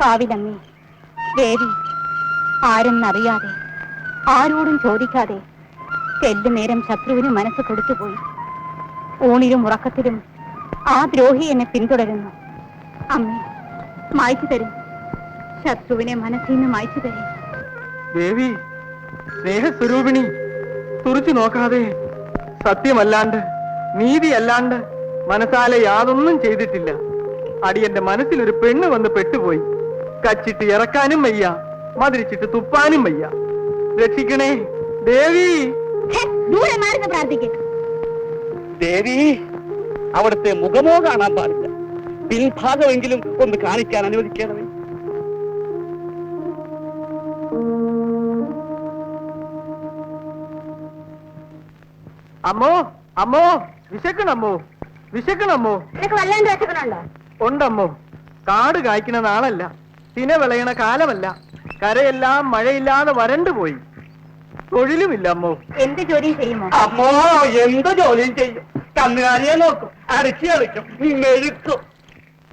കാവിലങ്ങി ദേവി ആരെന്നറിയാതെ ആരോടും ചോദിക്കാതെ ചെല്ലുനേരം ശത്രുവിന് മനസ്സ് കൊടുത്തുപോയി. ഊണിലും ഉറക്കത്തിലും ആ ദ്രോഹി എന്നെ പിന്തുടരുന്നു. അമ്മേ, മായ്ച്ചു തരും, ശത്രുവിനെ മനസ്സിൽ നിന്ന് മായ്ച്ചു തരും. ദേവി, സ്നേഹസ്വരൂപിണി, തുറച്ചു നോക്കാതെ സത്യമല്ലാണ്ട് നീതിയല്ലാണ്ട് മനസ്സാലെ യാതൊന്നും ചെയ്തിട്ടില്ല. അടിയന്റെ മനസ്സിലൊരു പെണ്ണ് വന്ന് പെട്ടുപോയി. കച്ചിട്ട് ഇറക്കാനും വയ്യ, മതിരിച്ചിട്ട് തുപ്പാനും വയ്യ. രക്ഷിക്കണേ ദേവി. ദൂരെ മാറുന്ന പ്രാർത്ഥിക്കും. ദേവി, അവിടുത്തെ മുഖമോ കാണാൻ പാടില്ല, പിൻഭാഗമെങ്കിലും ഒന്ന് കാണിക്കാൻ അനുവദിക്കണമേ. അമ്മോ, അമ്മോ, വിശക്കണമ്മോ, വിശക്കണമ്മോ. നിനക്ക് വല്ലാണ്ട് വിശക്കണുണ്ടോ? ഉണ്ടമ്മോ. കാട് കായ്ക്കുന്ന നാളല്ല, തിന വിളയണ കാലമല്ല. കരയെല്ലാം മഴയില്ലാതെ വരണ്ടുപോയി. തൊഴിലുമില്ല അമ്മോ. എന്ത് ജോലി ചെയ്യുമോ? അമ്മോ, എന്ത് ജോലിയും ചെയ്യും. കന്നുകാലിയെ നോക്കും, അരച്ചി കളിക്കും, മെഴുക്കും,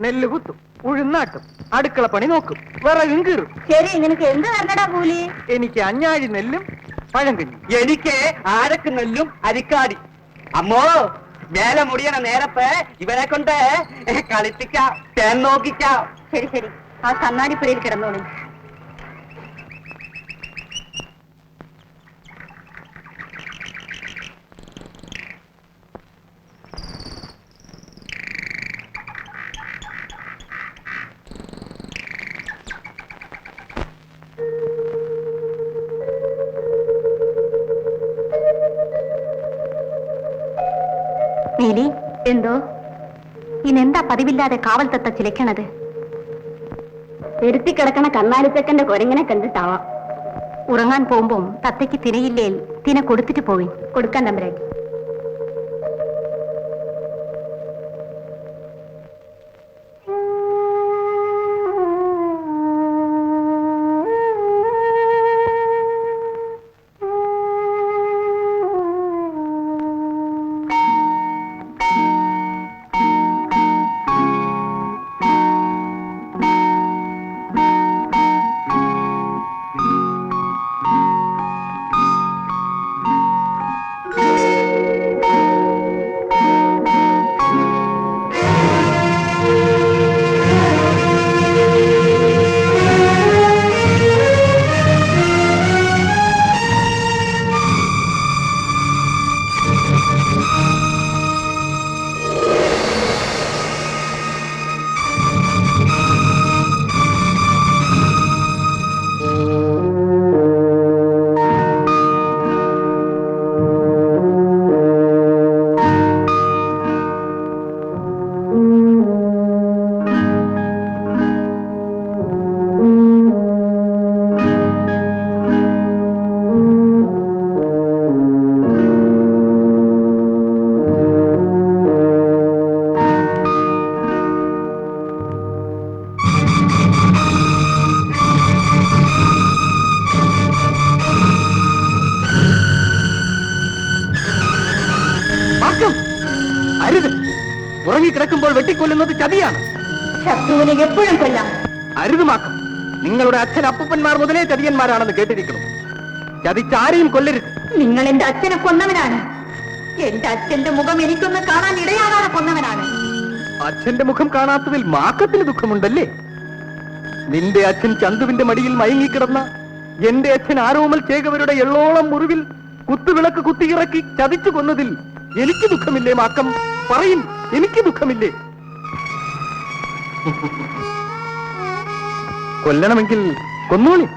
നെല്ല് കുത്തും, ഉഴുന്നാട്ടും, അടുക്കള പണി നോക്കും, വിറകും കീറും. ശരി, നിനക്ക് എന്ത് തരണടാ കൂലി? എനിക്ക് അഞ്ഞാഴി നെല്ലും പഴങ്കഞ്ഞി. എനിക്ക് ആരക്ക് നെല്ലും അരിക്കാടി. അമ്മോ, വേല മുടിയണ നേരത്തെ ഇവരെ കൊണ്ട് കളിപ്പിക്കാം, തേൻ നോക്കിക്കാം. ശരി ശരി, ആ കണ്ണാടിപ്പുരയിൽ കിടന്നോളൂ. നീലി, എന്തോ ഇന്നെന്താ പതിവില്ലാതെ കാവൽ തത്ത ചിലക്കണത്? എടുത്തിക്കിടക്കണ കണ്ണാടിത്തക്കന്റെ കുരങ്ങനെ കണ്ടിട്ടാവാം. ഉറങ്ങാൻ പോകുമ്പോ തത്തയ്ക്ക് തിനയില്ലേൽ തിന കൊടുത്തിട്ട് പോവിൻ. കൊടുക്കാൻ തമ്പരാട്ടി. അരുത്, ഉറങ്ങിക്കിടക്കുമ്പോൾ വെട്ടിക്കൊല്ലുന്നത് ചതിയാണ്. ശത്രുവിനെ എപ്പോഴും കൊല്ലാം. അരുതുമാക്കം. നിങ്ങളുടെ അച്ഛൻ അപ്പൂപ്പന്മാർ മുതലേ ചതിയന്മാരാണെന്ന് കേട്ടിരിക്കണം. ചതിച്ചാരെയും കൊല്ലരുത്. നിങ്ങൾ എന്റെ അച്ഛനെ കൊന്നവനാണ്. എന്റെ അച്ഛന്റെ മുഖം എനിക്കൊന്ന് കാണാൻ ഇടയാകാതെ കൊന്നവനാണ്. അച്ഛന്റെ മുഖം കാണാത്തതിൽ മാക്കത്തിന് ദുഃഖമുണ്ടല്ലേ? നിന്റെ അച്ഛൻ ചന്തുവിന്റെ മടിയിൽ മയങ്ങിക്കിടന്ന എന്റെ അച്ഛൻ ആരോമൽ ചേകവരുടെ എള്ളോളം മുറിവിൽ കുത്തുവിളക്ക് കുത്തിയിറക്കി ചതിച്ചു കൊന്നതിൽ എനിക്ക് ദുഃഖമില്ലേ മാക്കം? പറയും, എനിക്ക് ദുഃഖമില്ലേ? കൊല്ലണമെങ്കിൽ കൊന്നോളി.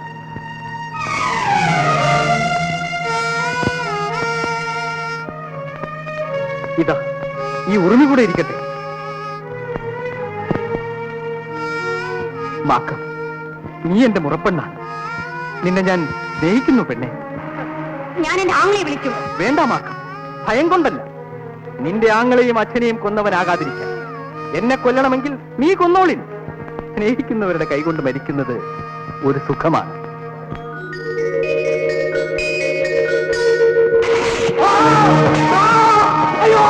ഇതാ, ഈ ഉറുമി കൂടെ ഇരിക്കട്ടെ. മാക്കം, നീ എന്റെ മുറപ്പെണ്ണാണ്. നിന്നെ ഞാൻ സ്നേഹിക്കുന്നു പെണ്ണെ. ഞാൻ എന്റെ ആങ്ങളെ വിളിക്കും. വേണ്ട മാക്കം, ഭയം കൊണ്ടല്ല. നിന്റെ ആങ്ങളെയും അച്ഛനെയും കൊന്നവനാകാതിരിക്കാൻ. എന്നെ കൊല്ലണമെങ്കിൽ നീ കൊന്നോളിൻ. സ്നേഹിക്കുന്നവരുടെ കൈകൊണ്ട് മരിക്കുന്നത് ഒരു സുഖമാണ്. അയ്യോ!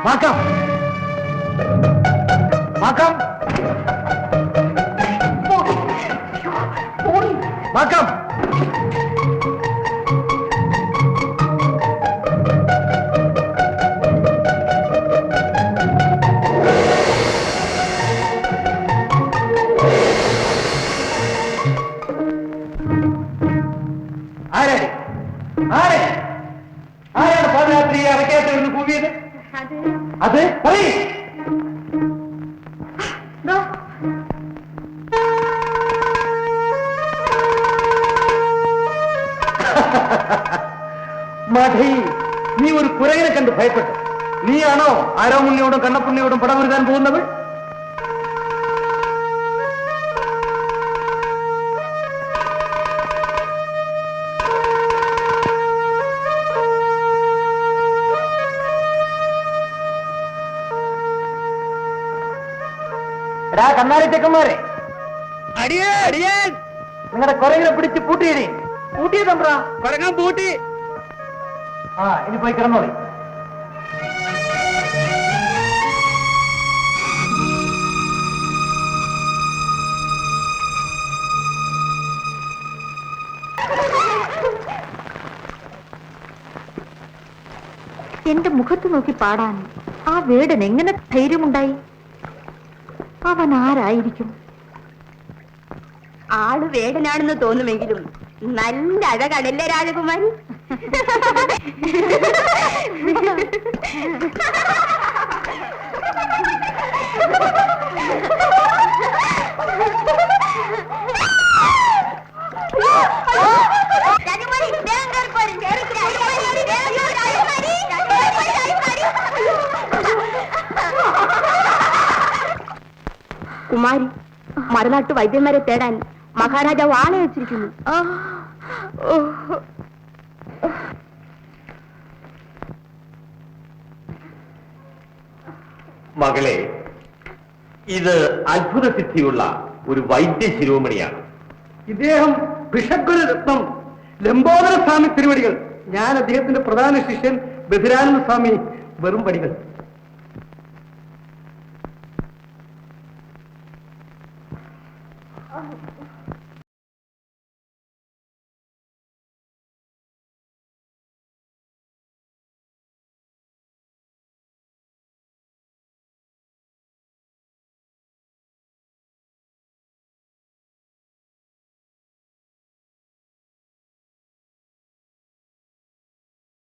മാക്കാം മാക്കാം മാക്കാം. ആരാണ് പാദയാത്രി അരക്കകത്ത് നിന്ന് കൂവിയത്? അത് പറയേ. മധി, നീ ഒരു കുരങ്ങനെ കണ്ട് ഭയപ്പെട്ടു. നീയാണോ ആരോമുണ്ണിയോടും കണ്ണപ്പുണ്ണിയോടും പടമൊരുതാൻ പോകുന്നവൾ? എടാ കണ്ണാടി തെക്കന്മാരെ, നിങ്ങളുടെ കുരങ്ങനെ പിടിച്ച് പൂട്ടിയിടേ. പൂട്ടിയ തമ്പ്ര കൊരങ്ങാൻ പൂട്ടി. ആ, ഇനി പോയി കിടന്നോളി. എന്റെ മുഖത്ത് നോക്കി പാടാൻ ആ വേടൻ എങ്ങനെ ധൈര്യമുണ്ടായി? അവൻ ആരായിരിക്കും? ആള് വേടനാണെന്ന് തോന്നുമെങ്കിലും നല്ല അഴകടല്ലേ രാജകുമാരി? കുമാരി, മറുനാട്ടു വൈദ്യന്മാരെ തേടാൻ മഹാരാജാവ് ആളെ വെച്ചിരിക്കുന്നു. മകളെ, ഇത് അത്ഭുത സിദ്ധിയുള്ള ഒരു വൈദ്യ ശിരോമണിയാണ്. ഇദ്ദേഹം ഭിഷഗ്വര രത്നം ലംബോദര സ്വാമി തിരുവടികൾ. ഞാൻ അദ്ദേഹത്തിന്റെ പ്രധാന ശിഷ്യൻ ബദിരാനന്ദ സ്വാമി. വെറും പടികൾ.